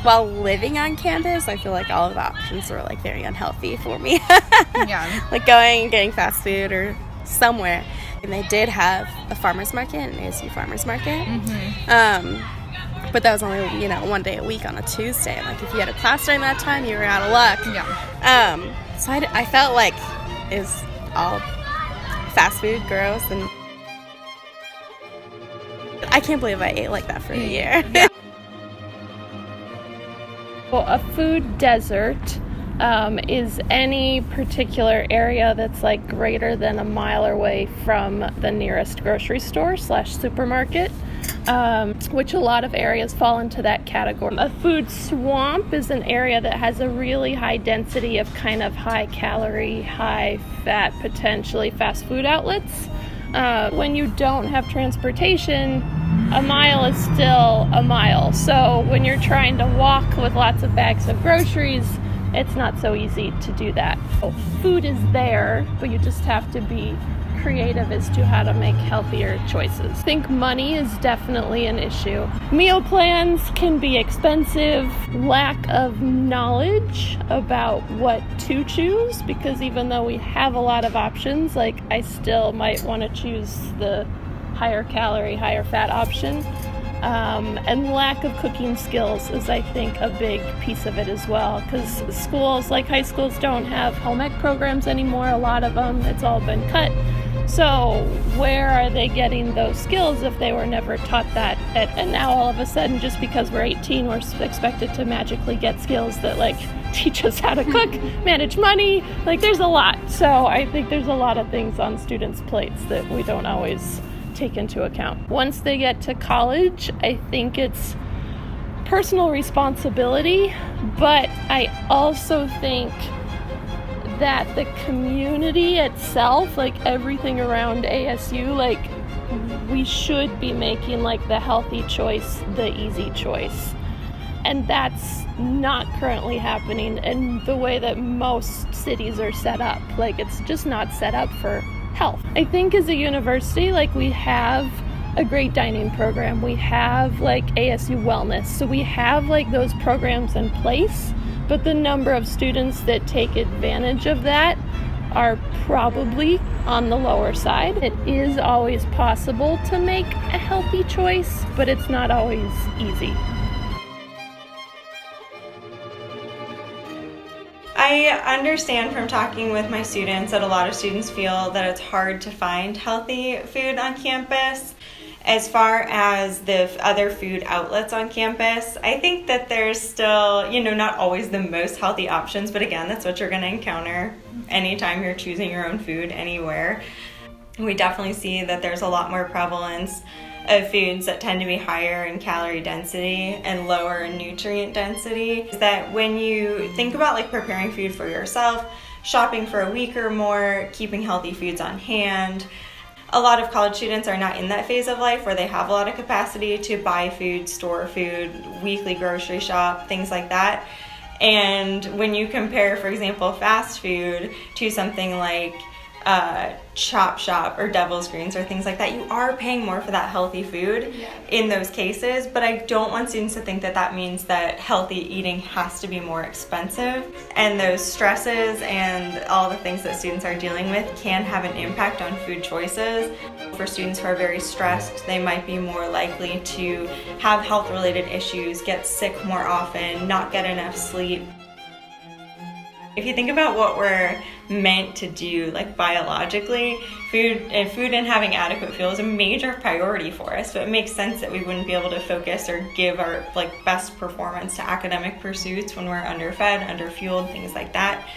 while living on campus, I feel like all of the options were like very unhealthy for me. Yeah. Like going and getting fast food or somewhere. And they did have a farmer's market, an ASU farmer's market. But that was only, one day a week on a Tuesday. Like if you had a class during that time, you were out of luck. Yeah. So I felt like it was all fast food, gross, and I can't believe I ate like that for a year. Yeah. Well, a food desert is any particular area that's like greater than a mile away from the nearest grocery store / supermarket, which a lot of areas fall into that category. A food swamp is an area that has a really high density of kind of high calorie, high fat, potentially fast food outlets. When you don't have transportation, a mile is still a mile. So when you're trying to walk with lots of bags of groceries, it's not so easy to do that. Food is there, but you just have to be creative as to how to make healthier choices. I think money is definitely an issue. Meal plans can be expensive. Lack of knowledge about what to choose, because even though we have a lot of options, like I still might want to choose the higher calorie, higher fat option. And lack of cooking skills is, I think, a big piece of it as well, because schools, like high schools, don't have home ec programs anymore. A lot of them, it's all been cut. So where are they getting those skills if they were never taught that? And now all of a sudden, just because we're 18, we're expected to magically get skills that like teach us how to cook, manage money. Like there's a lot. So I think there's a lot of things on students' plates that we don't always take into account. Once they get to college, I think it's personal responsibility, but I also think that the community itself, like everything around ASU, like we should be making like the healthy choice the easy choice. And that's not currently happening in the way that most cities are set up. Like it's just not set up for health. I think as a university, like we have a great dining program. We have like ASU wellness. So we have like those programs in place, but the number of students that take advantage of that are probably on the lower side. It is always possible to make a healthy choice, but it's not always easy. I understand from talking with my students that a lot of students feel that it's hard to find healthy food on campus. As far as the other food outlets on campus, I think that there's still, not always the most healthy options, but again, that's what you're going to encounter anytime you're choosing your own food anywhere. We definitely see that there's a lot more prevalence of foods that tend to be higher in calorie density and lower in nutrient density. Is that when you think about like preparing food for yourself, shopping for a week or more, keeping healthy foods on hand, a lot of college students are not in that phase of life where they have a lot of capacity to buy food, store food, weekly grocery shop, things like that. And when you compare, for example, fast food to something like Chop Shop or Devil's Greens or things like that, you are paying more for that healthy food in those cases. But I don't want students to think that that means that healthy eating has to be more expensive. And those stresses and all the things that students are dealing with can have an impact on food choices. For students who are very stressed, they might be more likely to have health-related issues, get sick more often, not get enough sleep. If you think about what we're meant to do, like biologically, food and having adequate fuel is a major priority for us. So it makes sense that we wouldn't be able to focus or give our best performance to academic pursuits when we're underfed, underfueled, things like that.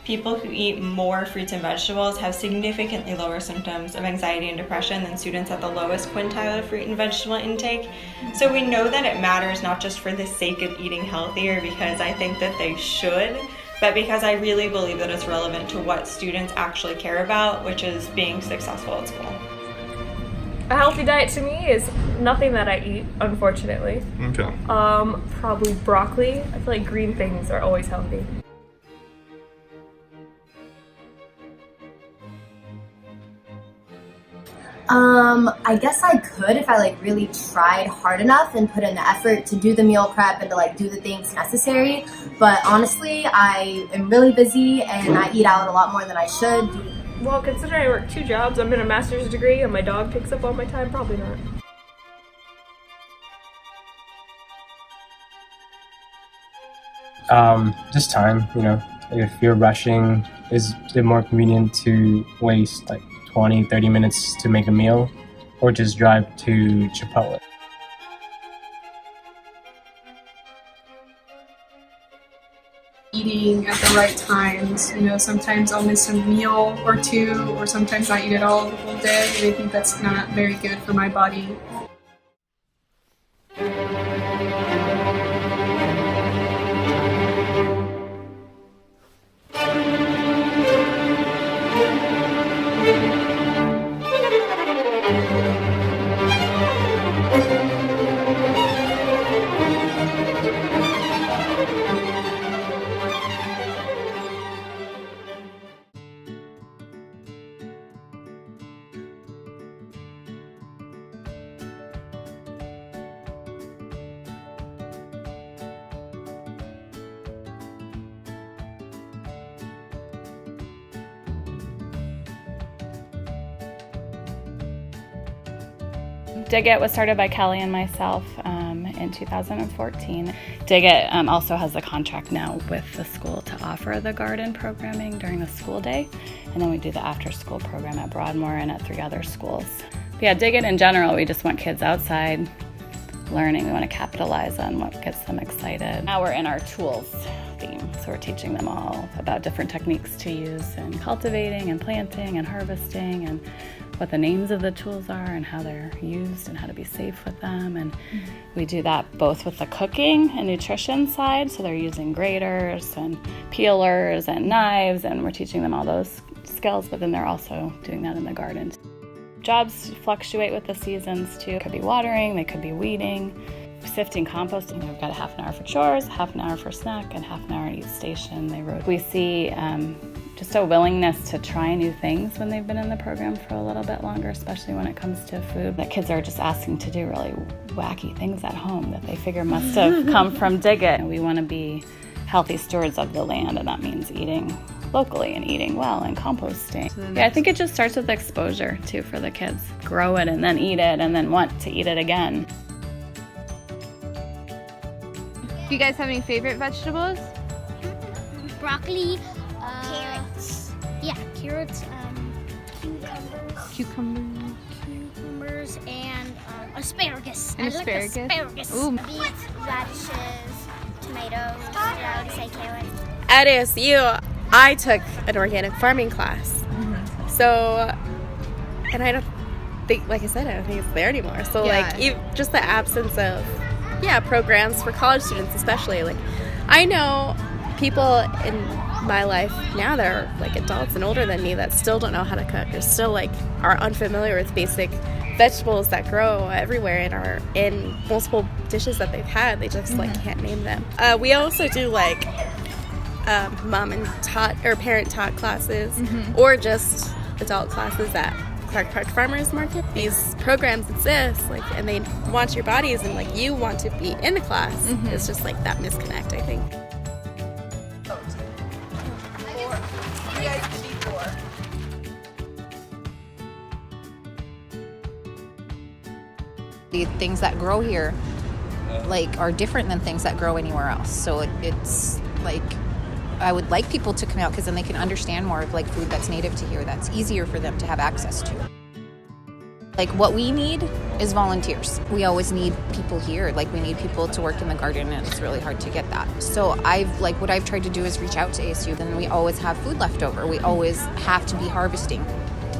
People who eat more fruits and vegetables have significantly lower symptoms of anxiety and depression than students at the lowest quintile of fruit and vegetable intake. So we know that it matters not just for the sake of eating healthier because I think that they should, but because I really believe that it's relevant to what students actually care about, which is being successful at school. A healthy diet to me is nothing that I eat, unfortunately. Okay. Probably broccoli. I feel like green things are always healthy. I guess I could if I like really tried hard enough and put in the effort to do the meal prep and to like do the things necessary. But honestly, I am really busy and I eat out a lot more than I should. Well, considering I work 2 jobs, I'm in a master's degree, and my dog takes up all my time, probably not. Just time, if you're rushing, is it more convenient to waste like 20-30 minutes to make a meal, or just drive to Chipotle? Eating at the right times, sometimes I'll miss a meal or two, or sometimes I eat it all the whole day, and I think that's not very good for my body. Dig It was started by Kelly and myself in 2014. Dig It also has a contract now with the school to offer the garden programming during the school day, and then we do the after-school program at Broadmoor and at 3 other schools. But yeah, Dig It in general, we just want kids outside learning. We want to capitalize on what gets them excited. Now we're in our tools theme, so we're teaching them all about different techniques to use in cultivating and planting and harvesting, and what the names of the tools are and how they're used and how to be safe with them. And we do that both with the cooking and nutrition side, so they're using graters and peelers and knives, and we're teaching them all those skills, but then they're also doing that in the garden. Jobs fluctuate with the seasons too. It could be watering, they could be weeding, sifting, composting. We've got a half an hour for chores, half an hour for snack, and half an hour at each station. We see just a willingness to try new things when they've been in the program for a little bit longer, especially when it comes to food. That kids are just asking to do really wacky things at home that they figure must have come from Dig It. We want to be healthy stewards of the land, and that means eating locally and eating well and composting. Yeah, I think it just starts with exposure too for the kids. Grow it and then eat it and then want to eat it again. Do you guys have any favorite vegetables? Broccoli, carrots. Yeah, carrots, cucumbers, and asparagus. And asparagus? Like asparagus. Ooh. Beets, radishes, tomatoes. I would say carrots. At ASU, I took an organic farming class. So, and I don't think, like I said, I don't think it's there anymore. So, just the absence of, programs for college students especially. Like, I know people in my life now that are, like, adults and older than me that still don't know how to cook or still, like, are unfamiliar with basic vegetables that grow everywhere and are in multiple dishes that they've had. They just, can't name them. We also do, mom and parent taught classes, or just adult classes at Clark Park Farmers Market. These programs exist, and they want your bodies, and you want to be in the class. It's just that misconnect, I think. The things that grow here are different than things that grow anywhere else. So it's I would like people to come out because then they can understand more of food that's native to here, that's easier for them to have access to. What we need is volunteers. We always need people here. We need people to work in the garden, and it's really hard to get that. So what I've tried to do is reach out to ASU. Then we always have food left over. We always have to be harvesting.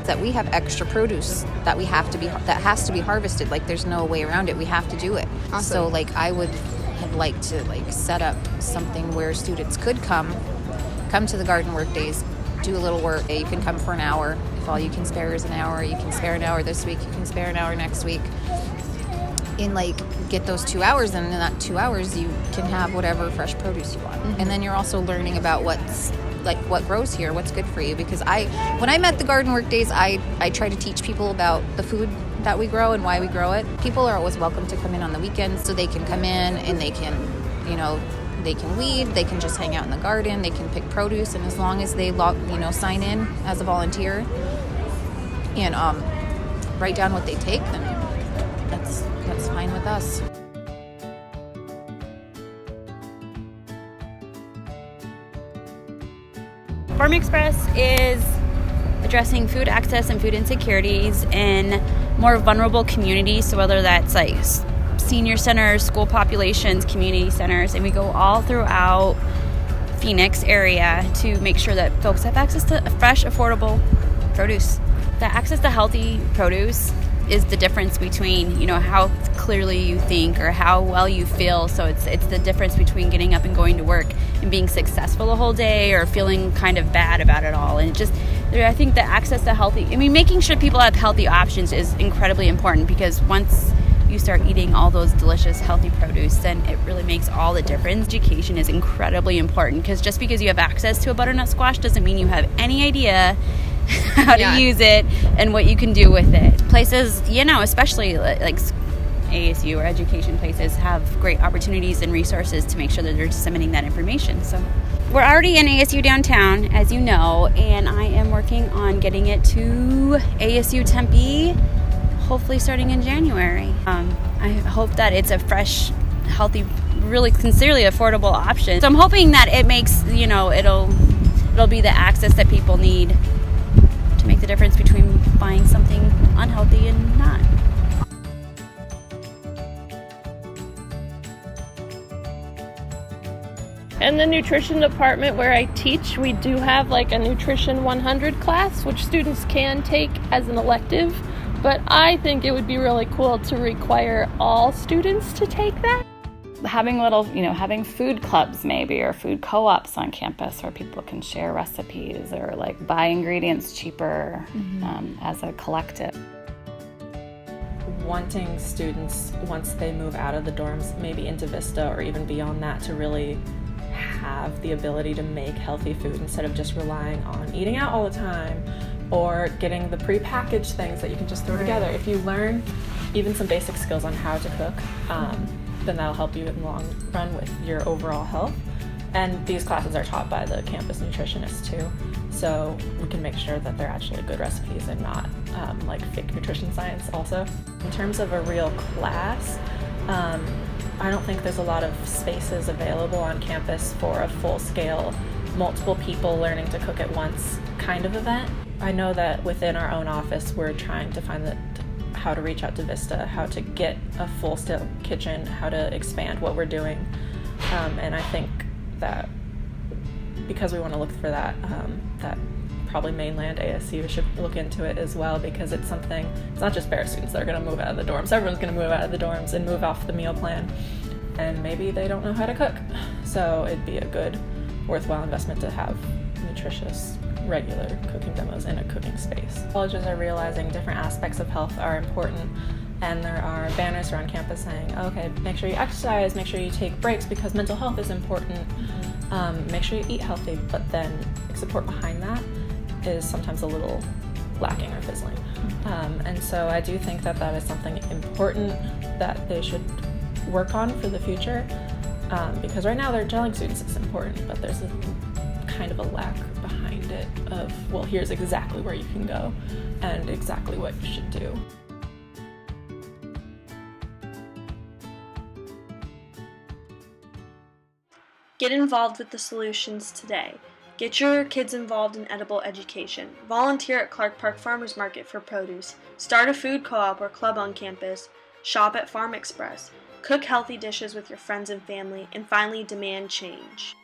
That we have extra produce that that has to be harvested. There's no way around it. We have to do it. Awesome. So I would have liked to set up something where students could come to the garden work days, do a little work. You can come for an hour. If all you can spare is an hour, you can spare an hour this week, you can spare an hour next week. Get those 2 hours, and in that 2 hours you can have whatever fresh produce you want. And then you're also learning about what's like what grows here, what's good for you. Because when I'm at the garden work days, I try to teach people about the food that we grow and why we grow it. People are always welcome to come in on the weekends, so they can come in and they can, they can weed, they can just hang out in the garden, they can pick produce, and as long as they sign in as a volunteer and write down what they take, then that's fine with us. Farm Express is addressing food access and food insecurities in more vulnerable communities, so whether that's like senior centers, school populations, community centers, and we go all throughout Phoenix area to make sure that folks have access to fresh, affordable produce. The access to healthy produce is the difference between, how clearly you think or how well you feel. So it's the difference between getting up and going to work and being successful the whole day or feeling kind of bad about it all. And I think the access to making sure people have healthy options is incredibly important, because once you start eating all those delicious healthy produce, then it really makes all the difference. Education is incredibly important, because just because you have access to a butternut squash doesn't mean you have any idea how to use it and what you can do with it. Places, especially like ASU or education places, have great opportunities and resources to make sure that they're disseminating that information. So we're already in ASU downtown, as you know, and I am working on getting it to ASU Tempe, hopefully starting in January. I hope that it's a fresh, healthy, really sincerely affordable option. So I'm hoping that it makes, it'll be the access that people need to make the difference between buying something unhealthy and not. In the nutrition department where I teach, we do have like a Nutrition 100 class, which students can take as an elective, but I think it would be really cool to require all students to take that. Having having food clubs maybe, or food co-ops on campus where people can share recipes or like buy ingredients cheaper as a collective. Wanting students, once they move out of the dorms, maybe into Vista or even beyond that, to really have the ability to make healthy food instead of just relying on eating out all the time or getting the pre-packaged things that you can just throw together. If you learn even some basic skills on how to cook, then that'll help you in the long run with your overall health. And these classes are taught by the campus nutritionists too, so we can make sure that they're actually good recipes and not like fake nutrition science also. In terms of a real class, I don't think there's a lot of spaces available on campus for a full-scale, multiple people learning to cook at once kind of event. I know that within our own office we're trying to find how to reach out to Vista, how to get a full-scale kitchen, how to expand what we're doing. And I think that because we want to look for that, that probably mainland ASU should look into it as well, because it's not just Barrett students that are going to move out of the dorms. Everyone's going to move out of the dorms and move off the meal plan, and maybe they don't know how to cook. So it'd be a good, worthwhile investment to have nutritious, regular cooking demos in a cooking space. Colleges are realizing different aspects of health are important, and there are banners around campus saying, okay, make sure you exercise, make sure you take breaks because mental health is important, make sure you eat healthy, but then support behind that is sometimes a little lacking or fizzling. And so I do think that is something important that they should work on for the future, because right now they're telling students it's important, but there's a kind of a lack behind it of, well, here's exactly where you can go and exactly what you should do. Get involved with the solutions today. Get your kids involved in edible education. Volunteer at Clark Park Farmers Market for produce. Start a food co-op or club on campus. Shop at Farm Express. Cook healthy dishes with your friends and family. And finally, demand change.